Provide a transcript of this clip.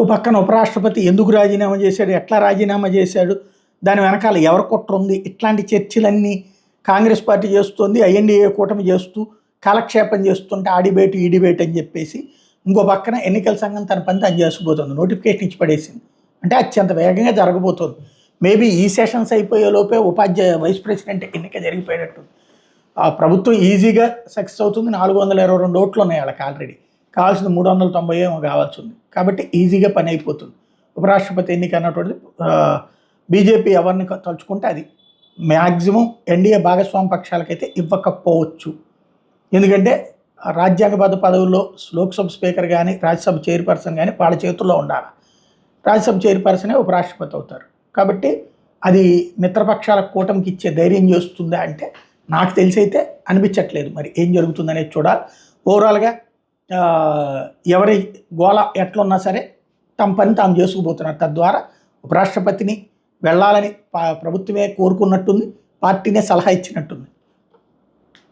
ఓ పక్కన ఉపరాష్ట్రపతి ఎందుకు రాజీనామా చేశాడు, ఎట్లా రాజీనామా చేశాడు, దాని వెనకాల ఎవరి కుట్ర ఉంది, ఇట్లాంటి చర్చలన్నీ కాంగ్రెస్ పార్టీ చేస్తుంది, ఐఎన్డీఏ కూటమి చేస్తూ కాలక్షేపం చేస్తుంటే ఆ డిబేట్ ఈ డిబేట్ అని చెప్పేసి ఇంకో పక్కన ఎన్నికల సంఘం తన పని తను చేసుకుపోతుంది, నోటిఫికేషన్ ఇచ్చి పడేసింది. అంటే అత్యంత వేగంగా జరగబోతుంది. మేబీ ఈ సెషన్స్ అయిపోయే లోపే వైస్ ప్రెసిడెంట్ ఎన్నిక జరిగిపోయేటట్టు ఆ ప్రభుత్వం ఈజీగా సక్సెస్ అవుతుంది. 422 ఓట్లు ఉన్నాయి వాళ్ళకి ఆల్రెడీ, కావాల్సింది 390 ఏమో కావాల్సి ఉంది. కాబట్టి ఈజీగా పని అయిపోతుంది. ఉపరాష్ట్రపతి ఎన్నిక అన్నటువంటిది బీజేపీ ఎవరిని తలుచుకుంటే అది మ్యాక్సిమం ఎన్డీఏ భాగస్వామి పక్షాలకైతే ఇవ్వకపోవచ్చు. ఎందుకంటే రాజ్యాంగబద్ధ పదవుల్లో లోక్సభ స్పీకర్ కానీ రాజ్యసభ చైర్పర్సన్ కానీ వాళ్ళ చేతుల్లో ఉండాలి. రాజ్యసభ చైర్పర్సనే ఉపరాష్ట్రపతి అవుతారు. కాబట్టి అది మిత్రపక్షాల కూటమికి ఇచ్చే ధైర్యం చేస్తుందా అంటే నాకు తెలిసి అయితే అనిపించట్లేదు. మరి ఏం జరుగుతుందనేది చూడాలి. ఓవరాల్గా ఎవరి గోళ ఎట్లున్నా సరే తమ పని తాము చేసుకుపోతున్నారు. తద్వారా ఉపరాష్ట్రపతిని వెళ్ళాలని ప్రభుత్వమే కోరుకున్నట్టుంది, పార్టీనే సలహా ఇచ్చినట్టుంది.